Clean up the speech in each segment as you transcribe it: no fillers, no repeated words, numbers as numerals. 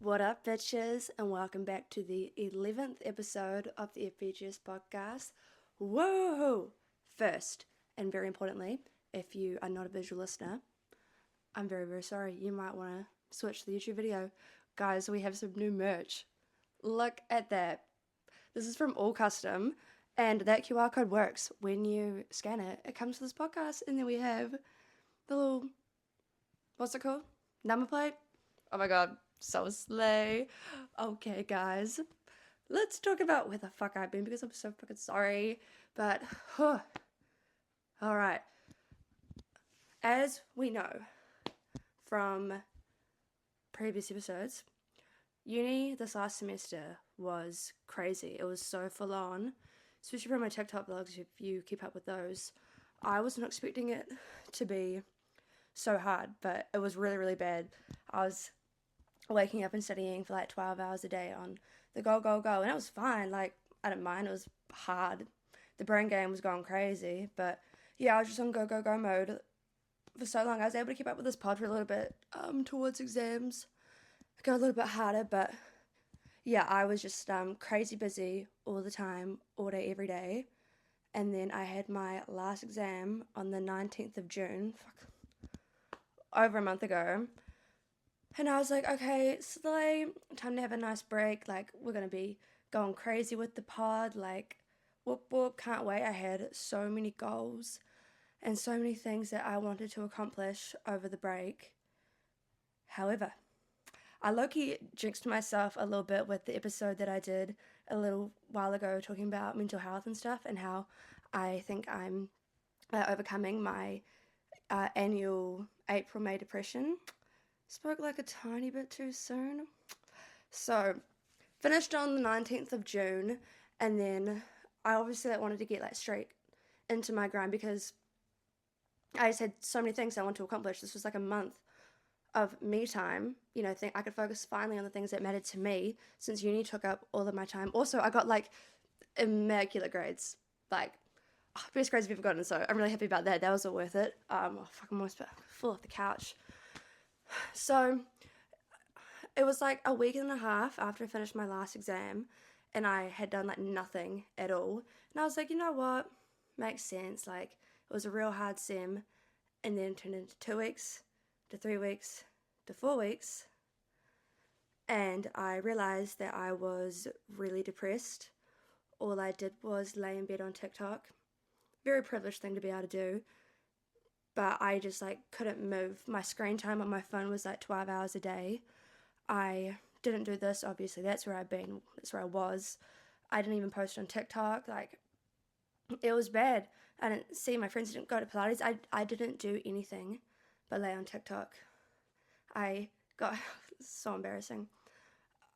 What up, bitches, and welcome back to the 11th episode of the FBG podcast. Whoa! First, and very importantly, if you are not a visual listener, I'm very, very sorry. You might want to switch to the YouTube video. Guys, we have some new merch. Look at that. This is from All Custom, and that QR code works. When you scan it, it comes to this podcast, and then we have the little, what's it called? Number plate? Oh my god. So slay. Okay, guys, let's talk about where the fuck I've been because I'm so fucking sorry. But, alright. As we know from previous episodes, uni this last semester was crazy. It was so full on, especially from my TikTok vlogs, if you keep up with those. I wasn't expecting it to be so hard, but it was really, really bad. I was waking up and studying for like 12 hours a day on the go, and it was fine. Like, I didn't mind. It was hard. The brain game was going crazy, but yeah, I was just on go mode for so long. I was able to keep up with this pod for a little bit towards exams. It got a little bit harder, but yeah, I was just crazy busy all the time, all day, every day. And then I had my last exam on the 19th of June, over a month ago. And I was like, okay, slay, time to have a nice break. Like, we're going to be going crazy with the pod. Like, whoop, can't wait. I had so many goals and so many things that I wanted to accomplish over the break. However, I low-key jinxed myself a little bit with the episode that I did a little while ago talking about mental health and stuff and how I think I'm overcoming my annual April-May depression. Spoke like a tiny bit too soon. So, finished on the 19th of June, and then I obviously wanted to get like straight into my grind because I just had so many things I wanted to accomplish. This was like a month of me time. You know, I could focus finally on the things that mattered to me since uni took up all of my time. Also, I got like immaculate grades, like best grades I've ever gotten. So I'm really happy about that. That was all worth it. I'm almost full off the couch. So it was like a week and a half after I finished my last exam and I had done like nothing at all. And I was like, you know what? Makes sense. Like, it was a real hard sem and then turned into 2 weeks, to 3 weeks, to 4 weeks. And I realized that I was really depressed. All I did was lay in bed on TikTok. Very privileged thing to be able to do. But I just like couldn't move. My screen time on my phone was like 12 hours a day. I didn't do this, obviously. That's where I've been. That's where I was. I didn't even post on TikTok. Like, it was bad. I didn't see my friends, didn't go to Pilates. I didn't do anything but lay on TikTok. I got so embarrassing.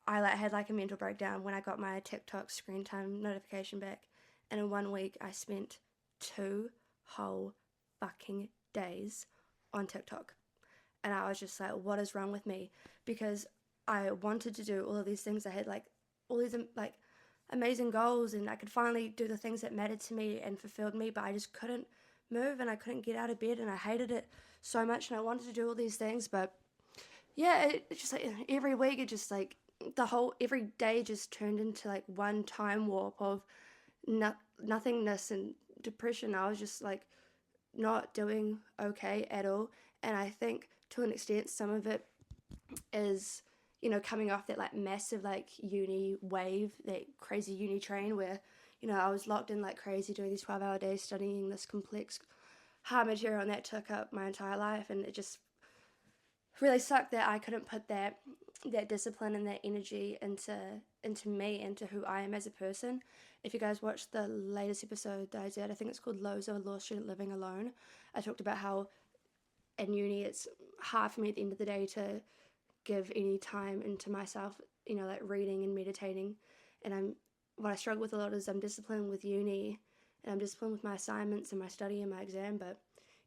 I had like a mental breakdown when I got my TikTok screen time notification back. And in 1 week, I spent 2 whole fucking days on TikTok. And I was just like, what is wrong with me? Because I wanted to do all of these things. I had like all these like amazing goals and I could finally do the things that mattered to me and fulfilled me, but I just couldn't move and I couldn't get out of bed and I hated it so much and I wanted to do all these things. But yeah, it just like every week it just like every day just turned into like one time warp of nothingness and depression. I was just like not doing okay at all. And I think to an extent some of it is, you know, coming off that like massive like uni wave, that crazy uni train where, you know, I was locked in like crazy doing these 12-hour days studying this complex hard material and that took up my entire life. And it just really sucked that I couldn't put that discipline and that energy into me, into who I am as a person. If you guys watched the latest episode that I did, I think it's called Lows of a Law Student Living Alone, I talked about how in uni it's hard for me at the end of the day to give any time into myself, you know, like reading and meditating. And what I struggle with a lot is I'm disciplined with uni and I'm disciplined with my assignments and my study and my exam, but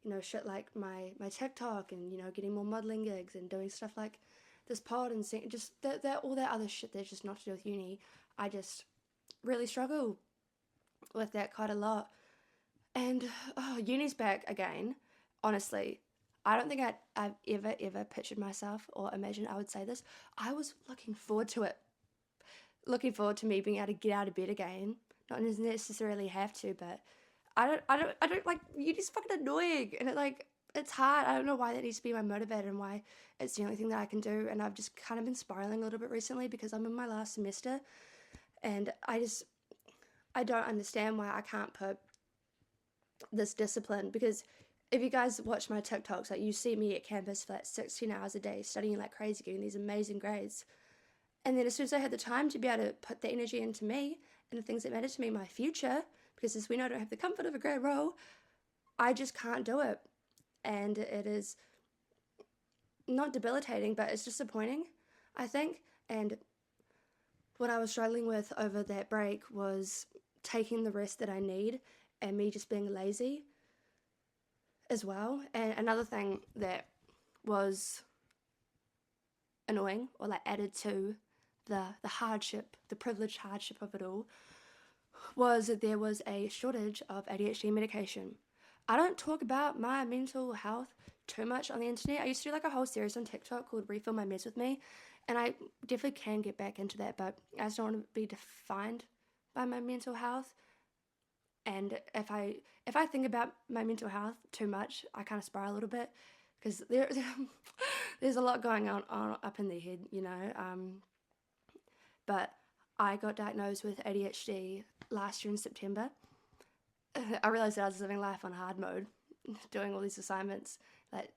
you know, shit like my TikTok and, you know, getting more modelling gigs and doing stuff like this pod and just that all that other shit that's just not to do with uni, I just really struggle with that quite a lot. And uni's back again. Honestly, I don't think I've ever pictured myself or imagined I would say this. I was looking forward to it. Looking forward to me being able to get out of bed again. Not necessarily have to, but I don't like, you're just fucking annoying. And it's hard. I don't know why that needs to be my motivator and why it's the only thing that I can do. And I've just kind of been spiraling a little bit recently because I'm in my last semester and I don't understand why I can't put this discipline, because if you guys watch my TikToks, like you see me at campus for like 16 hours a day studying like crazy, getting these amazing grades. And then as soon as I had the time to be able to put the energy into me and the things that matter to me, my future, because as we know, I don't have the comfort of a grade role, I just can't do it. And it is not debilitating, but it's disappointing, I think. And what I was struggling with over that break was taking the rest that I need and me just being lazy as well. And another thing that was annoying, or like added to the hardship, the privileged hardship of it all, was that there was a shortage of ADHD medication. I don't talk about my mental health too much on the internet. I used to do like a whole series on TikTok called Refill My Meds With Me, and I definitely can get back into that, but I just don't want to be defined by my mental health. And if I think about my mental health too much, I kind of spiral a little bit, because there's a lot going on up in the head, you know. But I got diagnosed with ADHD last year in September. I realized that I was living life on hard mode, doing all these assignments, like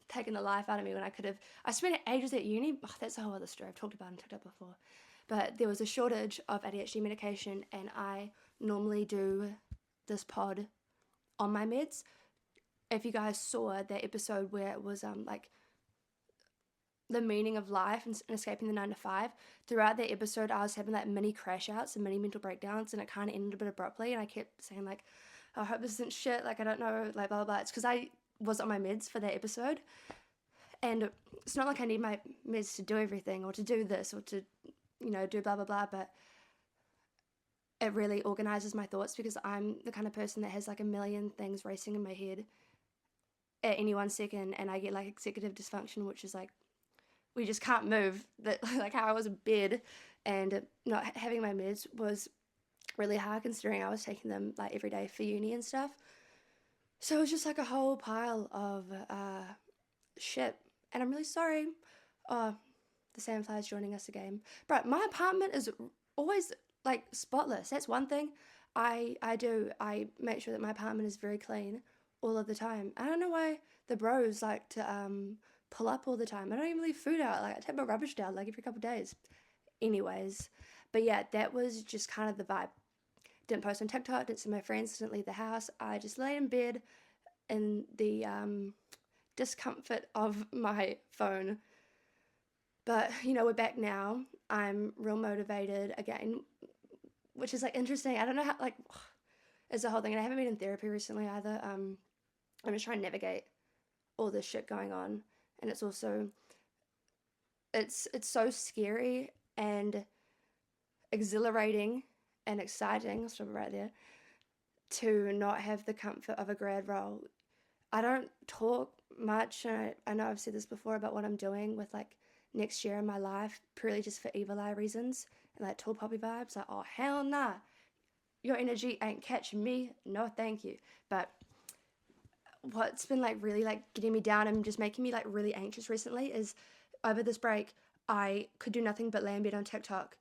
taking the life out of me when I could have. I spent ages at uni. Oh, that's a whole other story I've talked about on TikTok before. But there was a shortage of ADHD medication, and I normally do this pod on my meds. If you guys saw that episode where it was like the meaning of life and escaping the 9 to 5, throughout that episode I was having like mini crash outs and mini mental breakdowns, and it kind of ended a bit abruptly, and I kept saying like, I hope this isn't shit, like I don't know, like blah blah blah. It's because I was on my meds for that episode, and it's not like I need my meds to do everything or to do this or to, you know, do blah blah blah, but it really organizes my thoughts, because I'm the kind of person that has like a million things racing in my head at any 1 second, and I get like executive dysfunction, which is like, we just can't move. That like how I was in bed, and not having my meds was really hard, considering I was taking them like every day for uni and stuff. So it was just like a whole pile of shit, and I'm really sorry. Oh, the sandfly's joining us again. But my apartment is always like spotless. That's one thing I do. I make sure that my apartment is very clean all of the time. I don't know why the bros like to pull up all the time. I don't even leave food out. Like I take my rubbish down like every couple of days. Anyways, but yeah, that was just kind of the vibe. Didn't post on TikTok, didn't see my friends, didn't leave the house. I just lay in bed in the discomfort of my phone. But you know, we're back now. I'm real motivated again, which is like interesting. I don't know how, like, it's a whole thing. And I haven't been in therapy recently either. I'm just trying to navigate all this shit going on, and it's also it's so scary and exhilarating and exciting. I'll stop it right there. To not have the comfort of a grad role. I don't talk much, and I know I've said this before about what I'm doing with like next year in my life, purely just for evil eye reasons and like tall poppy vibes. Like, oh hell nah, your energy ain't catching me. No, thank you. But what's been like really like getting me down and just making me like really anxious recently is, over this break I could do nothing but lay in bed on TikTok.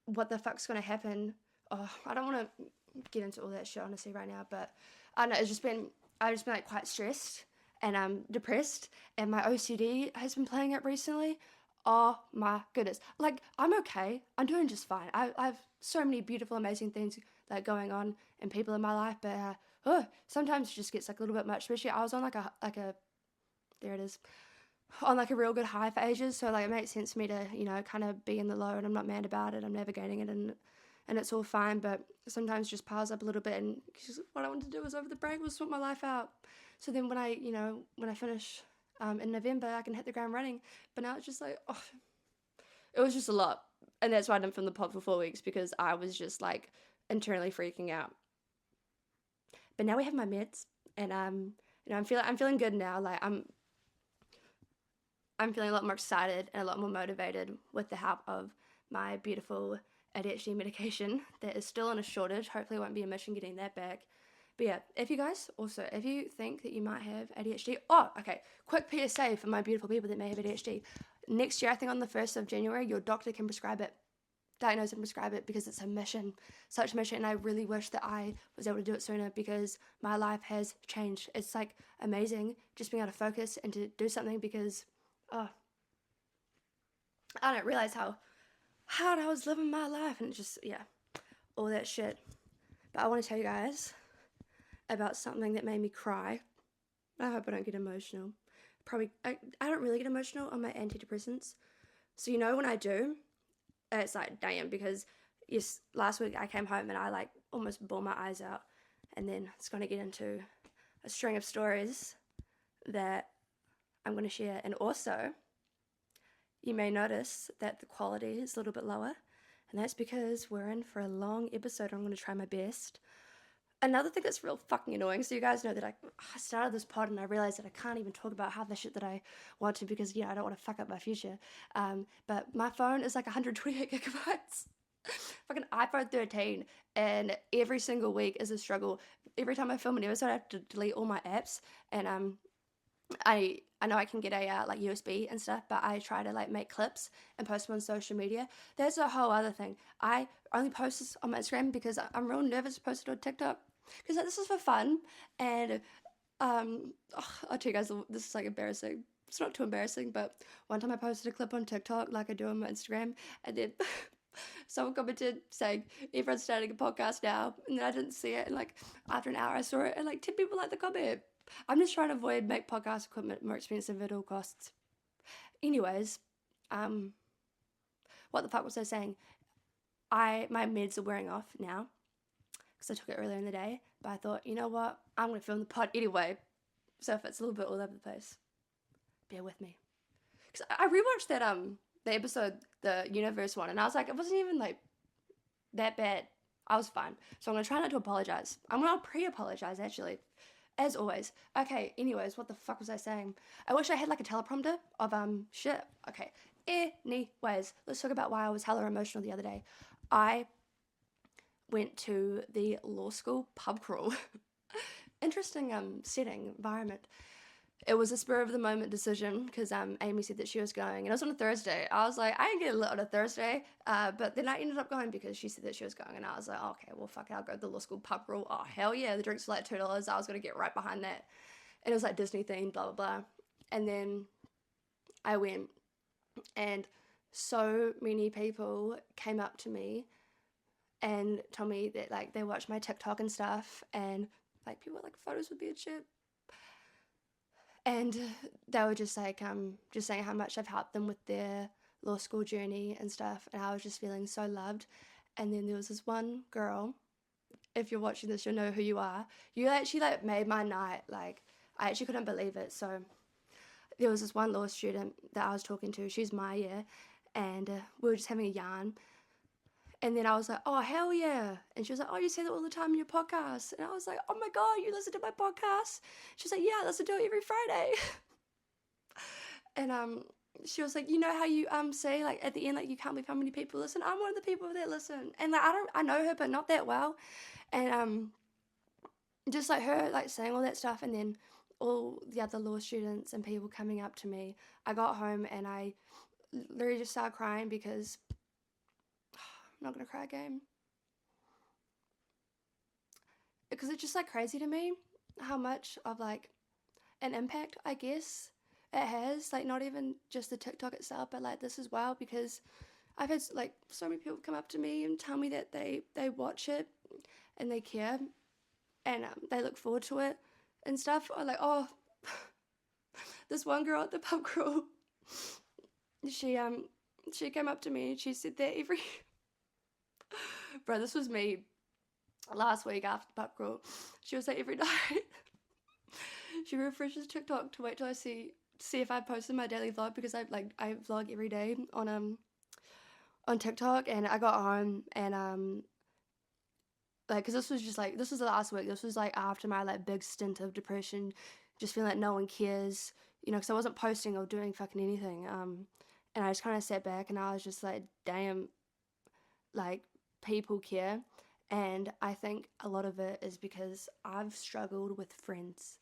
What the fuck's gonna happen? Oh, I don't want to get into all that shit honestly right now, but I don't know, I've just been like quite stressed and depressed, and my OCD has been playing up recently. Oh my goodness, like I'm okay, I'm doing just fine. I've so many beautiful amazing things like going on and people in my life, but sometimes it just gets like a little bit much. Especially I was on like a there it is, on like a real good high for ages, so like it makes sense for me to, you know, kind of be in the low, and I'm not mad about it. I'm navigating it, and it's all fine, but sometimes it just piles up a little bit, and what I wanted to do was over the break was sort my life out, so then when I finish in November I can hit the ground running. But now it's just like, oh, it was just a lot, and that's why I didn't film the pod for 4 weeks, because I was just like internally freaking out. But now we have my meds, and I'm feeling good now. Like I'm feeling a lot more excited and a lot more motivated with the help of my beautiful ADHD medication that is still in a shortage. Hopefully it won't be a mission getting that back. But yeah, if you think that you might have ADHD, quick PSA for my beautiful people that may have ADHD. Next year, I think on the 1st of January, your doctor can diagnose and prescribe it, because it's such a mission, and I really wish that I was able to do it sooner, because my life has changed. It's like amazing just being able to focus and to do something, because I didn't realize how hard I was living my life, and just, yeah, all that shit. But I want to tell you guys about something that made me cry. I hope I don't get emotional. I don't really get emotional on my antidepressants. So when I do, it's like, damn, because yes, last week I came home and I like almost bawled my eyes out, and then it's going to get into a string of stories that I'm going to share. And also, you may notice that the quality is a little bit lower, and that's because we're in for a long episode. I'm going to try my best. Another thing that's real fucking annoying, so you guys know that I started this pod and I realized that I can't even talk about half the shit that I want to, because I don't want to fuck up my future. But my phone is like 128 gigabytes. Fucking iPhone 13, and every single week is a struggle. Every time I film an episode, I have to delete all my apps, and I know I can get a like USB and stuff, but I try to like make clips and post them on social media. That's a whole other thing. I only post this on my Instagram because I'm real nervous to post it on TikTok, because this is for fun. And I'll tell you guys, this is like embarrassing. It's not too embarrassing, but one time I posted a clip on TikTok like I do on my Instagram, and then someone commented saying, everyone's starting a podcast now, and then I didn't see it, and like after an hour I saw it, and like 10 people liked the comment. I'm just trying to make podcast equipment more expensive at all costs. Anyways, what the fuck was I saying? My meds are wearing off now, because I took it earlier in the day, but I thought, you know what, I'm going to film the pod anyway, so if it's a little bit all over the place, bear with me. Because I rewatched that the episode, the universe one, and I was like, it wasn't even like that bad. I was fine. So I'm going to try not to apologize. I'm going to pre-apologize, actually, as always. Okay, anyways, what the fuck was I saying? I wish I had like a teleprompter of shit. Okay, anyways, let's talk about why I was hella emotional the other day. I went to the law school pub crawl. Interesting setting, environment. It was a spur of the moment decision, because Amy said that she was going, and it was on a Thursday. I was like, I ain't getting lit on a Thursday, but then I ended up going because she said that she was going, and I was like, oh, okay, well, fuck it, I'll go to the law school pub crawl. Oh, hell yeah, the drinks were like $2. I was going to get right behind that, and it was like Disney themed, blah, blah, blah. And then I went, and so many people came up to me and told me that like they watched my TikTok and stuff, and like people like photos with me and shit. And they were just like, just saying how much I've helped them with their law school journey and stuff. And I was just feeling so loved. And then there was this one girl, if you're watching this, you'll know who you are. You actually like made my night. Like, I actually couldn't believe it. So there was this one law student that I was talking to. She's my year. And we were just having a yarn. And then I was like, oh, hell yeah. And she was like, oh, you say that all the time in your podcast. And I was like, oh my God, you listen to my podcast? She was like, yeah, I listen to it every Friday. And she was like, you know how you say like at the end, like you can't believe how many people listen? I'm one of the people that listen. And like I know her, but not that well. And just like her like saying all that stuff, and then all the other law students and people coming up to me. I got home and I literally just started crying, because I'm not gonna cry again. Because it's just like crazy to me how much of like an impact, I guess, it has. Like not even just the TikTok itself, but like this as well, because I've had like so many people come up to me and tell me that they watch it and they care, and they look forward to it and stuff. Or like, oh, this one girl at the pub crawl, she came up to me and she said that every bro, this was me last week after the pub crawl. She was like, every night she refreshes TikTok to wait till I see if I posted my daily vlog, because I vlog every day on TikTok. And I got home and like, because this was the last week. This was like after my like big stint of depression, just feeling like no one cares, because I wasn't posting or doing fucking anything. And I just kind of sat back and I was just like, damn, like, people care. And I think a lot of it is because I've struggled with friends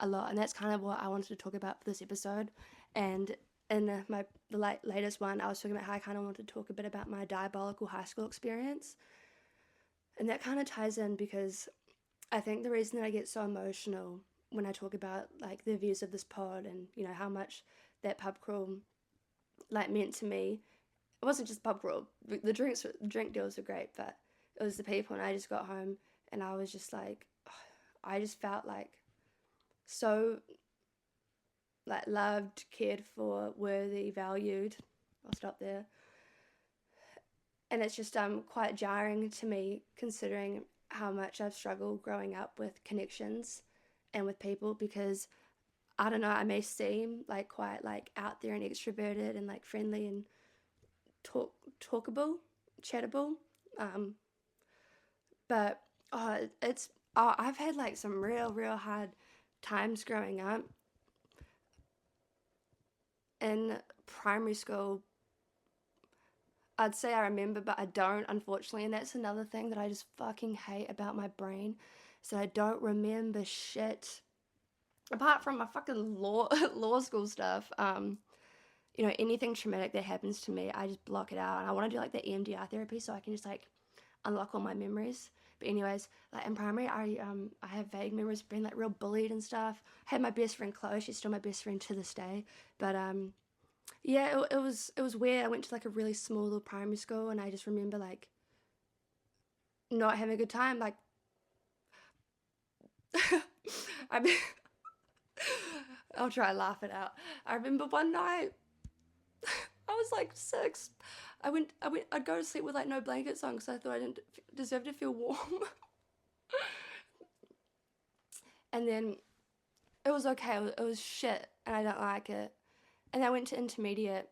a lot, and that's kind of what I wanted to talk about for this episode. And in the latest one, I was talking about how I kind of wanted to talk a bit about my diabolical high school experience, and that kind of ties in because I think the reason that I get so emotional when I talk about like the views of this pod and how much that pub crawl like meant to me. It wasn't just pub crawl. The drink deals were great, but it was the people. And I just got home and I was just like, I just felt like so like loved, cared for, worthy, valued. I'll stop there. And it's just quite jarring to me considering how much I've struggled growing up with connections and with people, because I don't know, I may seem like quite like out there and extroverted and like friendly and talkable, chattable, but I've had like some real hard times growing up. In primary school, I'd say I remember, but I don't, unfortunately, and that's another thing that I just fucking hate about my brain, so I don't remember shit apart from my fucking law school stuff. Anything traumatic that happens to me, I just block it out, and I want to do like the EMDR therapy so I can just like unlock all my memories. But anyways, like in primary, I have vague memories of being like real bullied and stuff. I had my best friend Chloe; she's still my best friend to this day. But yeah, it was weird. I went to like a really small little primary school, and I just remember like not having a good time. Like I mean, I'll try to laugh it out. I remember one night I was like 6. I'd go to sleep with like no blankets on because I thought I didn't deserve to feel warm. And then it was okay. It was shit, and I don't like it. And I went to intermediate,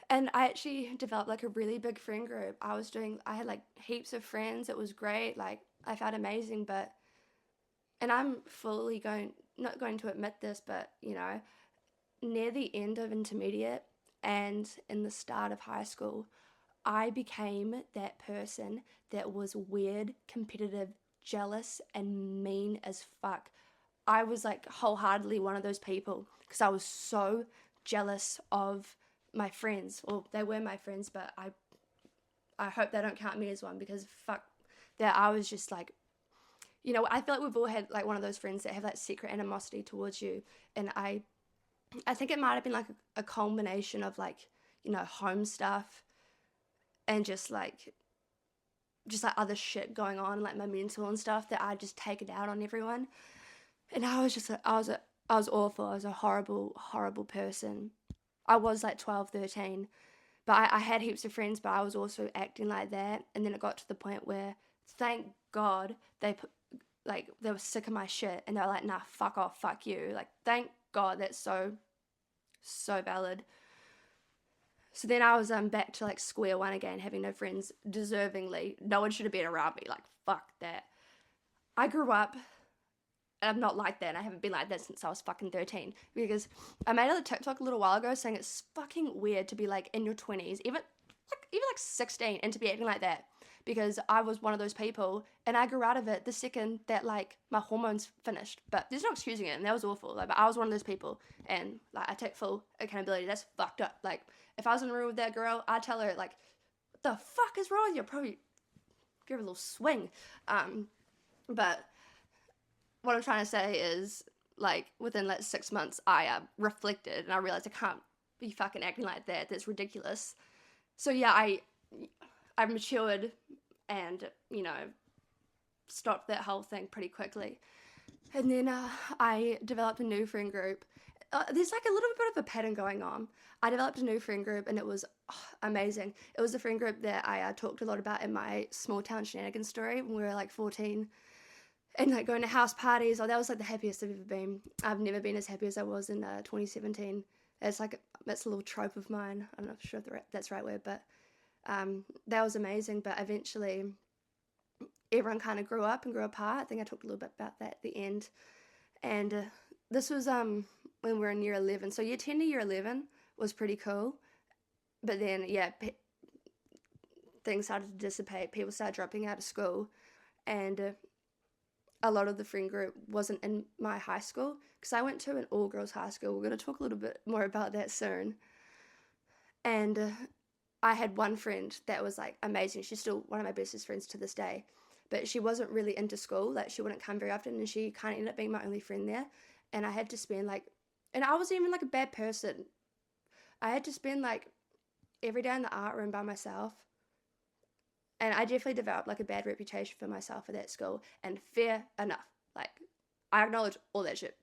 and I actually developed like a really big friend group. I had like heaps of friends. It was great. Like I felt amazing, and I'm not going to admit this, but near the end of intermediate and in the start of high school, I became that person that was weird, competitive, jealous, and mean as fuck. I was like wholeheartedly one of those people because I was so jealous of my friends. Well, they were my friends, but I hope they don't count me as one, because fuck that. I was just like, I feel like we've all had like one of those friends that have that secret animosity towards you, and I think it might have been like a culmination of like home stuff and just like other shit going on, like my mental and stuff, that I just take it out on everyone. And I was awful. I was a horrible person. I was like 12, 13, but I had heaps of friends, but I was also acting like that. And then it got to the point where, thank God, they were sick of my shit, and they were like, nah, fuck off, fuck you. Like, thank God. That's so valid. So then I was back to like square one again, having no friends, deservingly. No one should have been around me. Like, fuck that. I grew up, and I'm not like that, and I haven't been like that since I was fucking 13. Because I made a TikTok a little while ago saying it's fucking weird to be like in your 20s, even like 16, and to be acting like that. Because I was one of those people, and I grew out of it the second that like my hormones finished. But there's no excusing it, and that was awful. Like, but I was one of those people, and like I take full accountability. That's fucked up. Like, if I was in a room with that girl, I'd tell her like, "What the fuck is wrong with you?" I'd probably give her a little swing. But what I'm trying to say is, like, within like 6 months, I reflected and I realized I can't be fucking acting like that. That's ridiculous. So yeah, I matured and stopped that whole thing pretty quickly. And then I developed a new friend group. There's like a little bit of a pattern going on. I developed a new friend group, and it was amazing. It was a friend group that I talked a lot about in my small town shenanigans story when we were like 14, and like going to house parties. Oh, that was like the happiest I've ever been. I've never been as happy as I was in 2017. That's a little trope of mine. I'm not sure if that's the right word, but that was amazing. But eventually everyone kind of grew up and grew apart. I think I talked a little bit about that at the end. And this was when we were in year 11. So year 10 to year 11 was pretty cool. But then, yeah, things started to dissipate. People started dropping out of school. And a lot of the friend group wasn't in my high school because I went to an all-girls high school. We're going to talk a little bit more about that soon. And I had one friend that was like amazing. She's still one of my bestest friends to this day. But she wasn't really into school. Like, she wouldn't come very often, and she kind of ended up being my only friend there. And I had to spend like, and I wasn't even like a bad person. I had to spend like every day in the art room by myself. And I definitely developed like a bad reputation for myself at that school. And fair enough. Like, I acknowledge all that shit.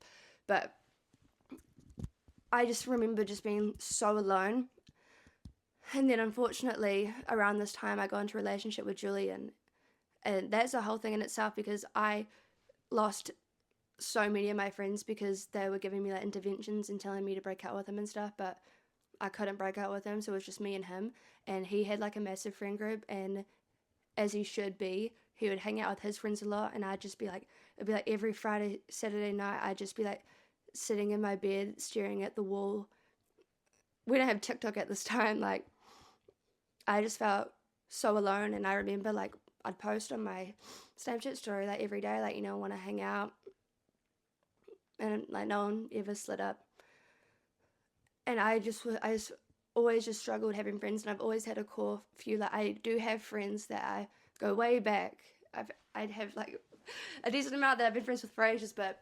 But I just remember just being so alone. And then unfortunately, around this time, I got into a relationship with Julian. And that's a whole thing in itself, because I lost so many of my friends because they were giving me like interventions and telling me to break up with him and stuff, but I couldn't break up with him, so it was just me and him. And he had like a massive friend group, and as he should be, he would hang out with his friends a lot, and I'd just be like, it'd be like every Friday, Saturday night, I'd just be like sitting in my bed staring at the wall. We don't have TikTok at this time. Like, I just felt so alone. And I remember like I'd post on my Snapchat story like every day, like, want to hang out, and like no one ever slid up. And I just always just struggled having friends, and I've always had a core few. Like, I do have friends that I go way back. I'd have like a decent amount that I've been friends with for ages, but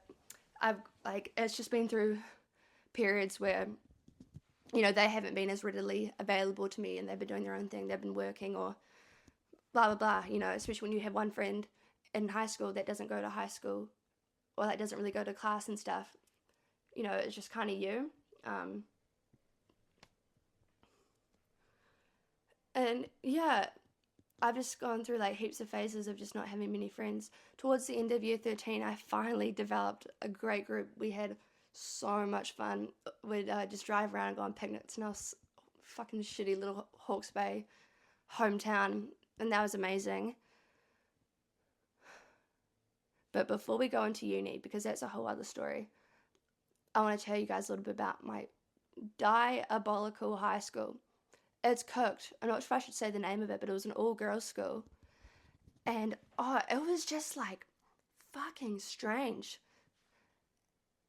I've like, it's just been through periods where they haven't been as readily available to me, and they've been doing their own thing. They've been working or blah blah blah. Especially when you have one friend in high school that doesn't go to high school, or that doesn't really go to class and stuff. It's just kind of you. And yeah, I've just gone through like heaps of phases of just not having many friends. Towards the end of year 13, I finally developed a great group. We had so much fun. We'd just drive around and go on picnics in our fucking shitty little Hawke's Bay hometown, and that was amazing. But before we go into uni, because that's a whole other story, I want to tell you guys a little bit about my diabolical high school. It's cooked. I'm not sure if I should say the name of it, but it was an all-girls school. And, it was just, like, fucking strange.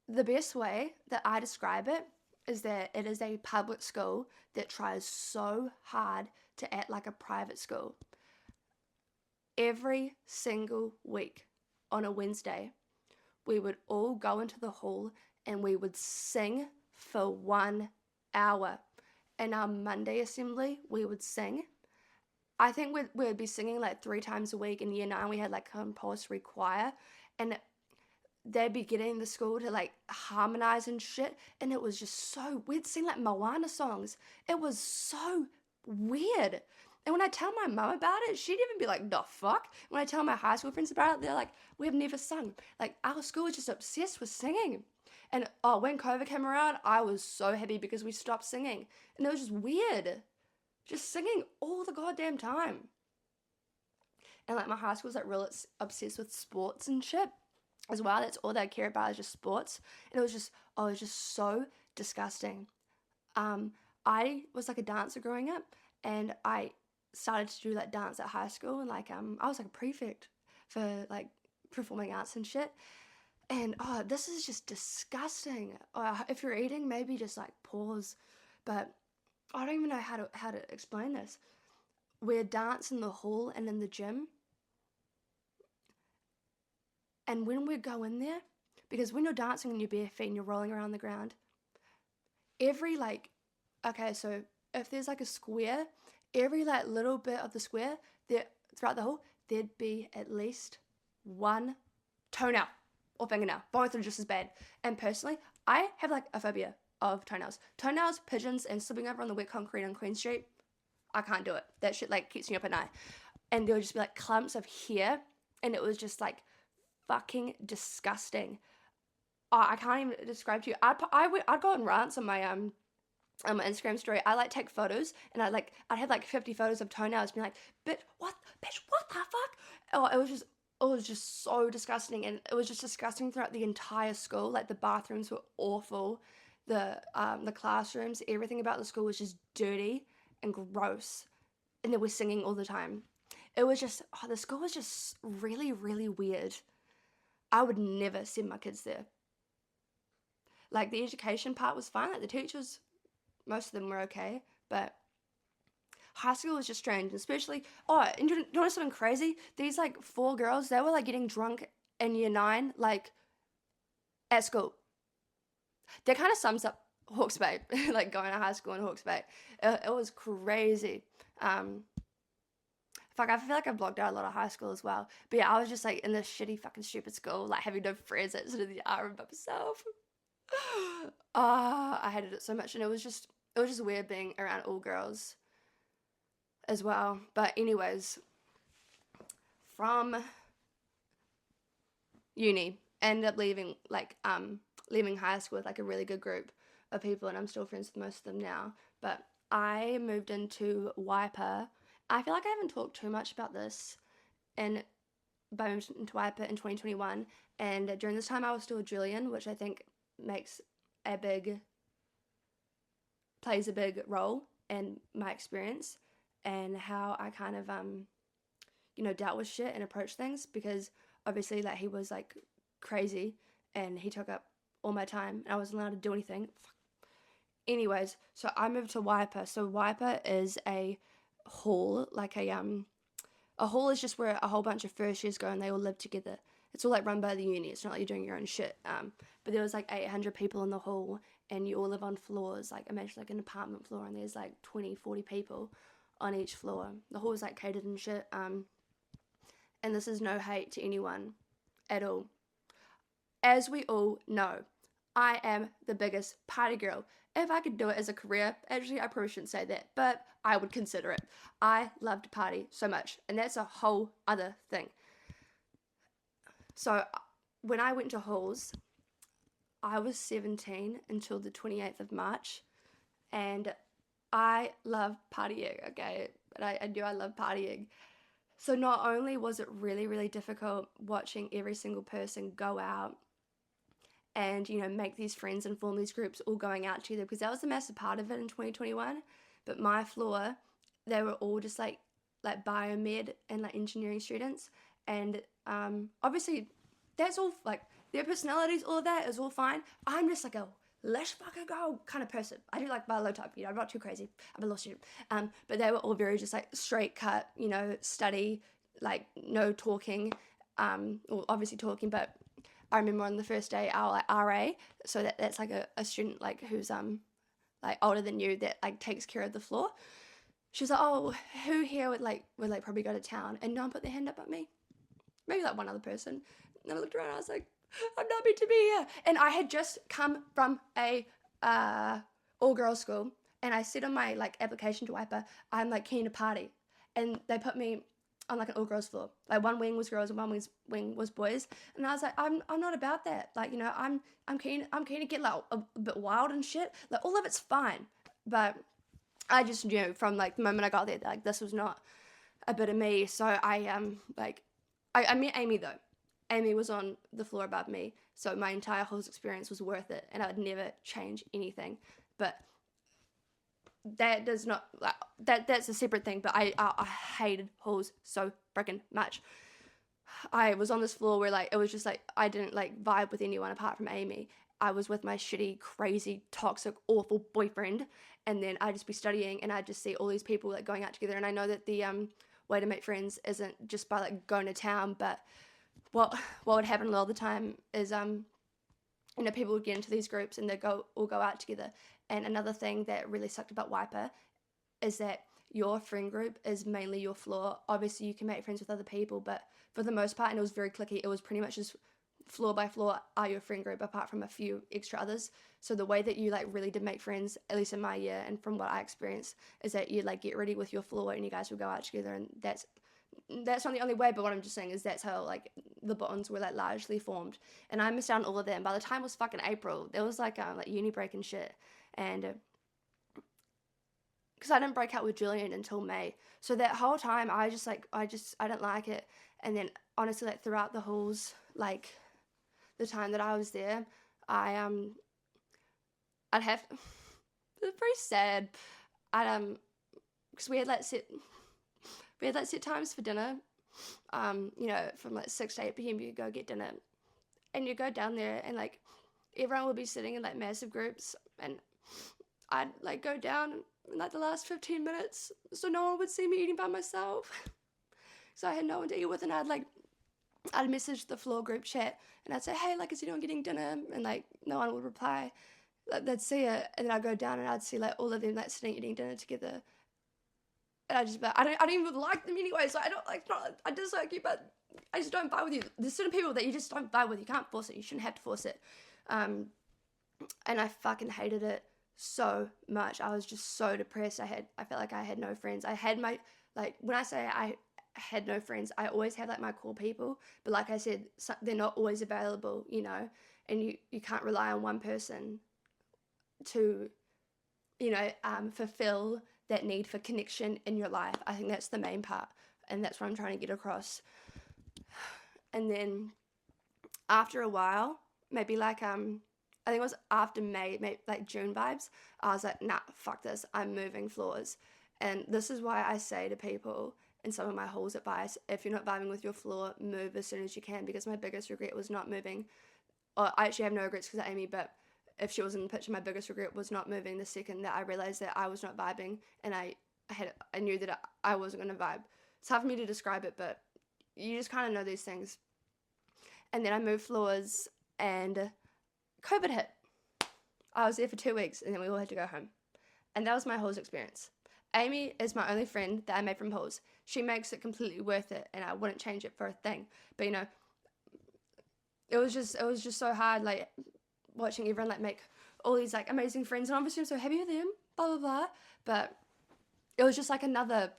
The best way that I describe it is that it is a public school that tries so hard to act like a private school. Every single week on a Wednesday, we would all go into the hall and we would sing for 1 hour. In our Monday assembly, we would sing. I think we'd be singing like 3 times a week. In year 9, we had like compulsory choir, and they'd be getting the school to like harmonize and shit, and it was just so weird. Sing like Moana songs. It was so weird. And when I tell my mum about it, she'd even be like, the fuck? When I tell my high school friends about it, they're like, we've never sung. Like, our school is just obsessed with singing. And when COVID came around, I was so happy because we stopped singing. And it was just weird. Just singing all the goddamn time. And like, my high school was like real obsessed with sports and shit as well. That's all they care about, is just sports. And it was just so disgusting. I was like a dancer growing up, and I started to do like dance at high school, and like I was like a prefect for like performing arts and shit. And this is just disgusting. If you're eating, maybe just like pause. But I don't even know how to explain this. We'd dance in the hall and in the gym. And when we go in there, because when you're dancing on your bare feet and you're rolling around the ground, every like, okay, so if there's like a square, every like little bit of the square, there throughout the hall, there'd be at least one toenail or fingernail. Both are just as bad. And personally, I have like a phobia of toenails. Toenails, pigeons, and slipping over on the wet concrete on Queen Street, I can't do it. That shit like keeps me up at night. And there would just be like clumps of hair, and it was just like fucking disgusting. I can't even describe to you. I'd go on rants on my Instagram story. I like take photos, and I'd have like 50 photos of toenails, being like, bitch, what the fuck? Oh, it was just it was just so disgusting, and it was just disgusting throughout the entire school. Like, the bathrooms were awful, the classrooms, everything about the school was just dirty and gross, and they were singing all the time. It was just, the school was just really, really weird. I would never send my kids there. Like, the education part was fine. Like, the teachers, most of them were okay, but high school was just strange, especially, and you know something crazy? These, like, 4 girls, they were, like, getting drunk in year 9, like, at school. That kind of sums up Hawke's Bay, like, going to high school in Hawke's Bay. It was crazy. Fuck, I feel like I blocked out a lot of high school as well. But yeah, I was just, like, in this shitty fucking stupid school, like, having no friends at sort of the hour by myself. I hated it so much, and it was just weird being around all girls as well. But anyways, from uni, ended up leaving high school with, like, a really good group of people, and I'm still friends with most of them now. But I moved into Wiper. I feel like I haven't talked too much about this, but I moved into Wiper in 2021, and during this time I was still a Julian, which I think plays a big role in my experience and how I kind of dealt with shit and approached things, because obviously, like, he was, like, crazy and he took up all my time and I wasn't allowed to do anything. Anyways, so I moved to Wiper. So Wiper is a hall, like a hall is just where a whole bunch of first years go and they all live together. It's all, like, run by the uni. It's not like you're doing your own shit. But there was, like, 800 people in the hall, and you all live on floors. Like, imagine, like, an apartment floor, and there's, like, 20, 40 people on each floor. The hall is, like, catered and shit. And this is no hate to anyone at all. As we all know, I am the biggest party girl. If I could do it as a career, actually, I probably shouldn't say that, but I would consider it. I love to party so much, and that's a whole other thing. So when I went to halls, I was 17 until the 28th of March, and I love partying, okay? But I knew I love partying. So not only was it really, really difficult watching every single person go out and, make these friends and form these groups all going out together, because that was a massive part of it in 2021, but my floor, they were all just, like biomed and, like, engineering students, and obviously that's all, like, their personalities, all of that is all fine. I'm just, like, a let's fucking go kind of person. I do, like, low type, I'm not too crazy. I'm a law student. But they were all very just, like, straight cut, study, like, no talking, well, obviously talking, but I remember on the first day our, like, RA, so that's like a student, like, who's like older than you, that, like, takes care of the floor. She was like, oh, who here would probably go to town? And no one put their hand up but me. Maybe, like, one other person. And I looked around and I was like, I'm not meant to be here. And I had just come from a all-girls school, and I said on my, like, application to Wiper, I'm, like, keen to party. And they put me on, like, an all-girls floor. Like, one wing was girls and one wing was boys. And I was like, I'm not about that. Like, I'm keen to get, like, a bit wild and shit. Like, all of it's fine. But I just knew from, like, the moment I got there that, like, this was not a bit of me. So I met Amy, though. Amy was on the floor above me, so my entire halls experience was worth it, and I would never change anything. But that does not, like, that's a separate thing. But I hated halls so freaking much. I was on this floor where, like, it was just, like, I didn't, like, vibe with anyone apart from Amy. I was with my shitty, crazy, toxic, awful boyfriend, and then I'd just be studying, and I'd just see all these people, like, going out together. And I know that the way to make friends isn't just by, like, going to town, but what would happen a lot of the time is people would get into these groups and they'd all go out together. And another thing that really sucked about Wiper is that your friend group is mainly your floor. Obviously you can make friends with other people, but for the most part, and it was very cliquey, it was pretty much just floor by floor are your friend group, apart from a few extra others. So the way that you, like, really did make friends, at least in my year and from what I experienced, is that you, like, get ready with your floor and you guys will go out together, and that's not the only way, but what I'm just saying is that's how, like, the bonds were, like, largely formed. And I missed out on all of them. By the time it was fucking April, there was, like uni break and shit, and because I didn't break up with Julian until May. So that whole time I didn't like it. And then honestly, like throughout the halls, like the time that I was there, I'd have, it's pretty sad. Because we had like set times for dinner. From like 6 to 8 p.m. you go get dinner, and you go down there, and like everyone would be sitting in like massive groups, and I'd like go down in like the last 15 minutes, so no one would see me eating by myself. So I had no one to eat with, and I'd message the floor group chat, and I'd say, hey, like, is anyone getting dinner? And like no one would reply. Like, they'd see it, and then I'd go down and I'd see like all of them like sitting eating dinner together. And I don't even like them anyway, so I dislike you, but I just don't vibe with you. There's certain people that you just don't vibe with. You can't force it. You shouldn't have to force it. And I fucking hated it so much. I was just so depressed. I felt like I had no friends. I had when I say I had no friends, I always had like my core people, but like I said, they're not always available, and you can't rely on one person to, fulfill that need for connection in your life. I think that's the main part, and that's what I'm trying to get across. And then after a while, maybe like I think it was after May, maybe like June vibes, I was like, nah, fuck this, I'm moving floors. And this is why I say to people in some of my halls advice, if you're not vibing with your floor, move as soon as you can, because my biggest regret was not moving. I actually have no regrets because of Amy, but if she was in the picture, my biggest regret was not moving the second that I realized that I was not vibing, and I knew that I wasn't going to vibe. It's hard for me to describe it, but you just kind of know these things. And then I moved floors, and COVID hit. I was there for 2 weeks, and then we all had to go home. And that was my halls experience. Amy is my only friend that I made from halls. She makes it completely worth it, and I wouldn't change it for a thing. But it was just so hard, like, watching everyone like make all these like amazing friends, and obviously I'm so happy with them, blah blah blah, but it was just like another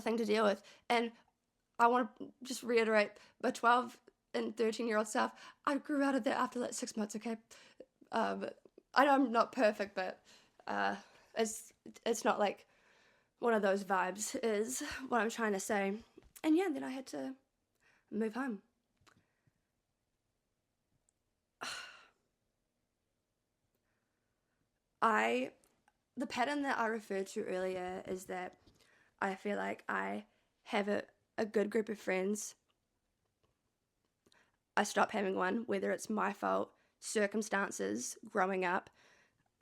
thing to deal with. And I want to just reiterate, my 12 and 13-year-old self, I grew out of that after like 6 months. Okay, I know I'm not perfect, but it's not like one of those vibes is what I'm trying to say. And yeah, then I had to move home. The pattern that I referred to earlier is that I feel like I have a good group of friends. I stop having one, whether it's my fault, circumstances, growing up.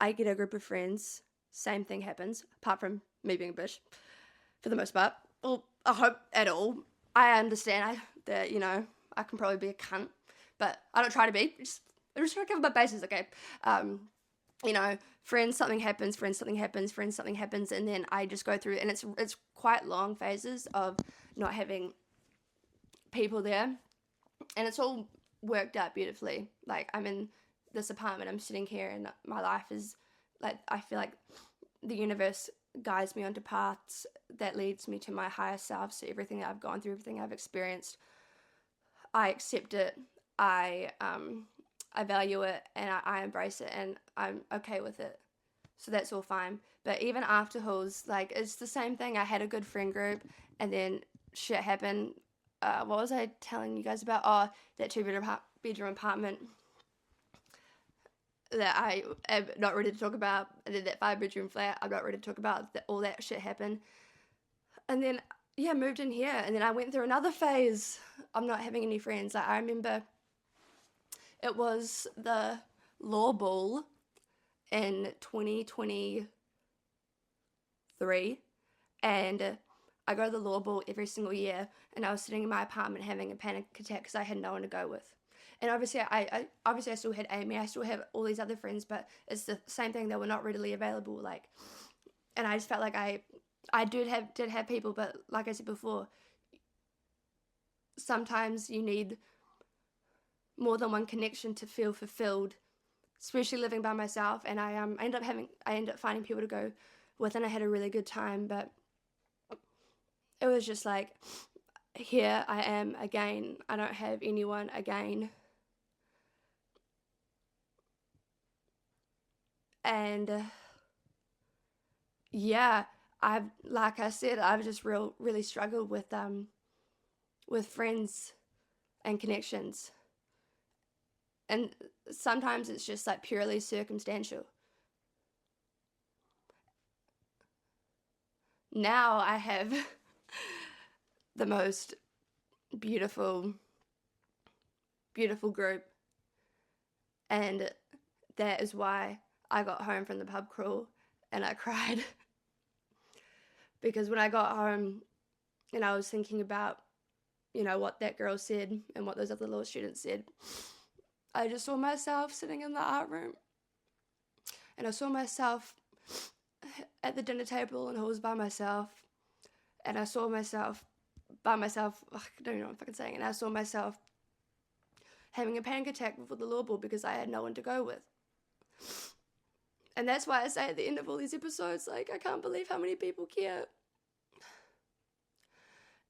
I get a group of friends, same thing happens, apart from me being a bitch, for the most part. Well, I hope at all. I understand that, I can probably be a cunt, but I don't try to be. I'm just trying to cover my bases, okay? Friends, something happens, and then I just go through, and it's quite long phases of not having people there, and it's all worked out beautifully. Like, I'm in this apartment, I'm sitting here, and my life is, like, I feel like the universe guides me onto paths that leads me to my higher self. So everything that I've gone through, everything I've experienced, I accept it, I value it, and I embrace it, and I'm okay with it. So that's all fine. But even after halls, like, it's the same thing. I had a good friend group, and then shit happened. What was I telling you guys about? Oh, that 2-bedroom apartment that I am not ready to talk about. And then that 5-bedroom flat, I'm not ready to talk about. All that shit happened. And then, yeah, moved in here, and then I went through another phase of not having any friends. Like, I remember it was the law ball in 2023, and I go to the law ball every single year, and I was sitting in my apartment having a panic attack because I had no one to go with. And obviously I still had Amy, I still have all these other friends, but it's the same thing, they were not readily available, like, and I just felt like I did have people, but like I said before, sometimes you need more than one connection to feel fulfilled, especially living by myself. And I ended up finding people to go with, and I had a really good time. But it was just like, here I am again, I don't have anyone again. And yeah, like I said, I've just really struggled with friends and connections, and sometimes it's just like purely circumstantial. Now I have the most beautiful, beautiful group, and that is why I got home from the pub crawl and I cried because when I got home and I was thinking about, what that girl said and what those other law students said, I just saw myself sitting in the art room, and I saw myself at the dinner table and I was by myself, and I saw myself by myself, I don't know what I'm fucking saying, and I saw myself having a panic attack before the law board because I had no one to go with. And that's why I say at the end of all these episodes, like, I can't believe how many people care.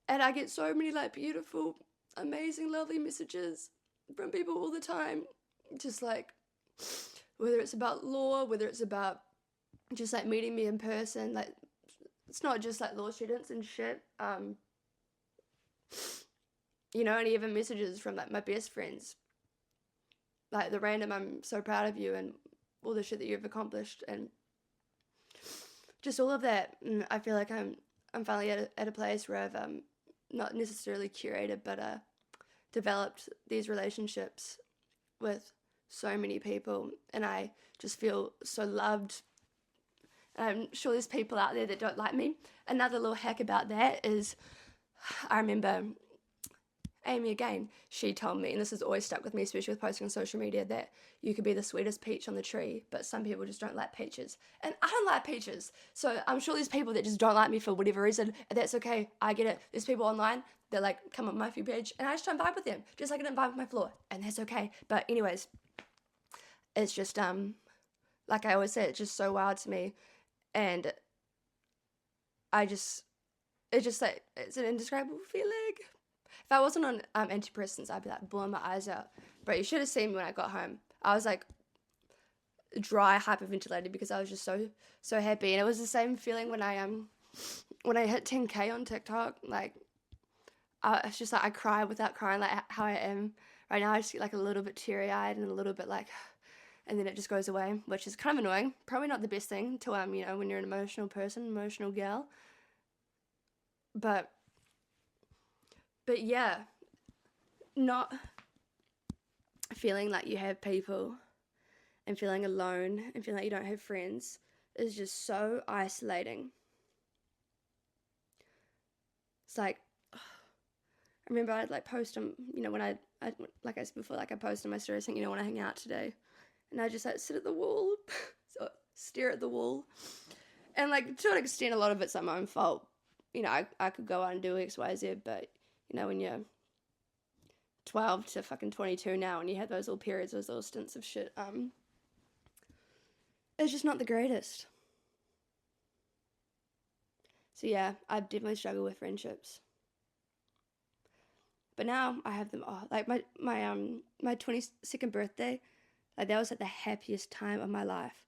And I get so many, like, beautiful, amazing, lovely messages from people all the time. Just, like, whether it's about law, whether it's about just, like, meeting me in person. Like, it's not just, like, law students and shit. And even messages from, like, my best friends. Like, the random, I'm so proud of you and all the shit that you've accomplished. And just all of that. And I feel like I'm finally at a place where I've not necessarily curated, but developed these relationships with so many people, and I just feel so loved. I'm sure there's people out there that don't like me. Another little hack about that is, I remember Amy again, she told me, and this has always stuck with me, especially with posting on social media, that you could be the sweetest peach on the tree, but some people just don't like peaches. And I don't like peaches. So I'm sure there's people that just don't like me for whatever reason, and that's okay. I get it. There's people online that like come on my few page, and I just don't vibe with them, just like I didn't vibe with my floor, and that's okay. But anyways, it's just like I always say, it's just so wild to me, and it's just like, it's an indescribable feeling. If I wasn't on antidepressants, I'd be like blowing my eyes out. But you should have seen me when I got home. I was like dry, hyperventilated because I was just so happy. And it was the same feeling when I hit 10K on TikTok. Like, it's just like I cry without crying, like how I am right now. I just get like a little bit teary eyed and a little bit like, and then it just goes away, which is kind of annoying. Probably not the best thing to when you're an emotional person, emotional gal. But yeah, not feeling like you have people and feeling alone and feeling like you don't have friends is just so isolating. It's like, I remember I'd like post on, when I like I said before, like I post on my story saying, want to hang out today. And I just like sit at the wall, so stare at the wall. And like to an extent, a lot of it's like my own fault. I could go out and do X, Y, Z, but when you're 12 to fucking 22 now and you have those little periods, those little stints of shit, it's just not the greatest. So yeah, I've definitely struggled with friendships. But now I have them all. Like my 22nd birthday, like that was like the happiest time of my life.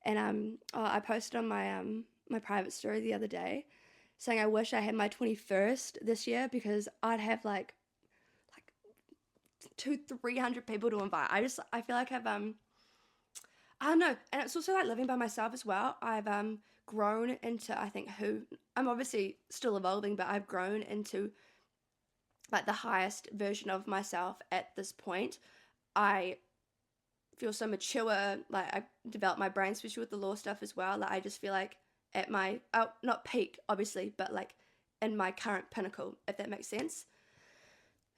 And I posted on my private story the other day saying I wish I had my 21st this year because I'd have like 200-300 people to invite. I feel like I've I don't know, and it's also like living by myself as well. I've grown into, I think, who I'm obviously still evolving, but I've grown into like the highest version of myself at this point. I feel so mature. Like I developed my brain, especially with the law stuff as well. Like I just feel like at my not peak obviously, but like in my current pinnacle, if that makes sense.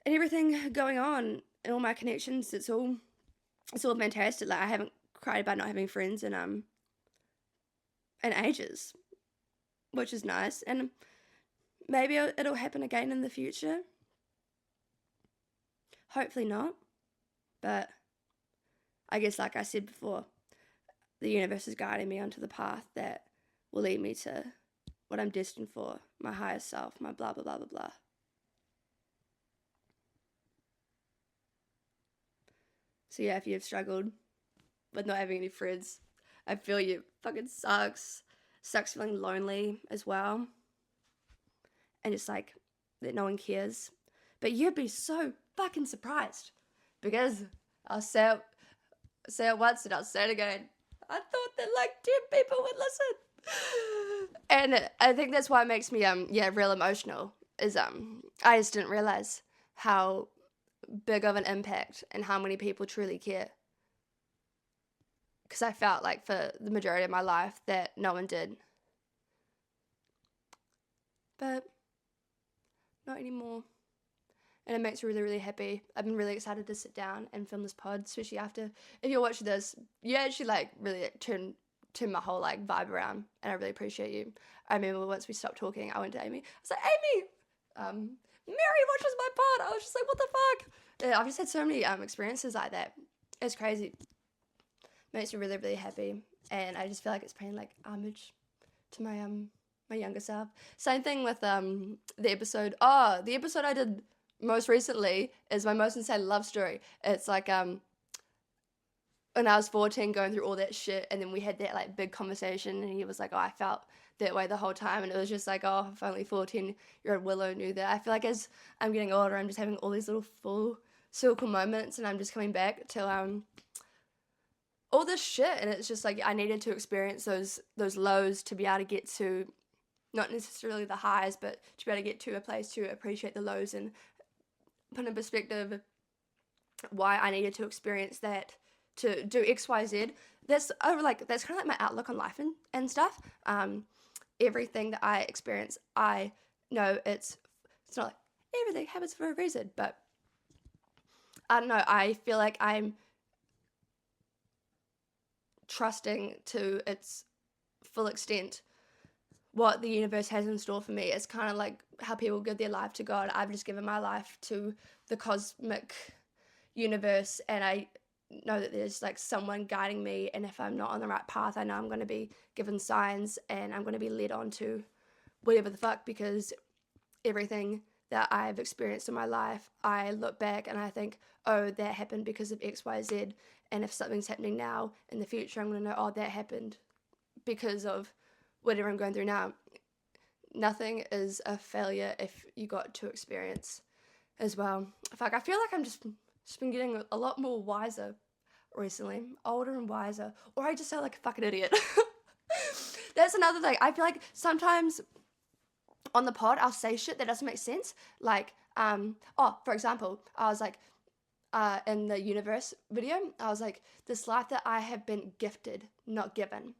And everything going on and all my connections, it's all fantastic. Like I haven't cried about not having friends in ages, which is nice. And maybe it'll happen again in the future. Hopefully not. But I guess, like I said before, the universe is guiding me onto the path that will lead me to what I'm destined for, my higher self, my blah, blah, blah, blah, blah. So yeah, if you've struggled with not having any friends, I feel you. Fucking sucks. sucks feeling lonely as well, and just like that no one cares. But you'd be so fucking surprised, because I'll say it once and I'll say it again. I thought that like 10 people would listen. And I think that's why it makes me real emotional, is I just didn't realize how big of an impact and how many people truly care. Because I felt like for the majority of my life that no one did. But not anymore. And it makes me really, really happy. I've been really excited to sit down and film this pod, especially after, if you're watching this, you actually like really turn my whole like vibe around, and I really appreciate you. I remember once we stopped talking, I went to Amy. I was like, Amy, Mary watches my pod. I was just like, what the fuck? Yeah, I've just had so many experiences like that. It's crazy. Makes me really, really happy, and I just feel like it's paying like homage to my my younger self. Same thing with the episode. Oh, the episode I did most recently is my most insane love story. It's like when I was 14, going through all that shit, and then we had that like big conversation, and he was like, oh, I felt that way the whole time, and it was just like, oh, if only 14-year-old Willow knew that. I feel like as I'm getting older, I'm just having all these little full circle moments, and I'm just coming back to all this shit, and it's just like I needed to experience those lows to be able to get to not necessarily the highs, but to be able to get to a place to appreciate the lows and put in perspective why I needed to experience that to do XYZ. That's kind of like my outlook on life and stuff. Everything that I experience, I know it's not like everything happens for a reason, but I don't know, I feel like I'm trusting to its full extent what the universe has in store for me. It's kind of like how people give their life to God. I've just given my life to the cosmic universe, and I know that there's like someone guiding me, and if I'm not on the right path, I know I'm going to be given signs, and I'm going to be led on to whatever the fuck, because everything that I've experienced in my life, I look back and I think, oh, that happened because of XYZ, and if something's happening now in the future, I'm going to know, oh, that happened because of whatever I'm going through now. Nothing is a failure if you got to experience as well. Fuck, I feel like I'm just been getting a lot more wiser recently, older and wiser, or I just sound like a fucking idiot. That's another thing. I feel like sometimes on the pod I'll say shit that doesn't make sense. Like, for example, I was like, in the universe video, I was like, this life that I have been gifted, not given.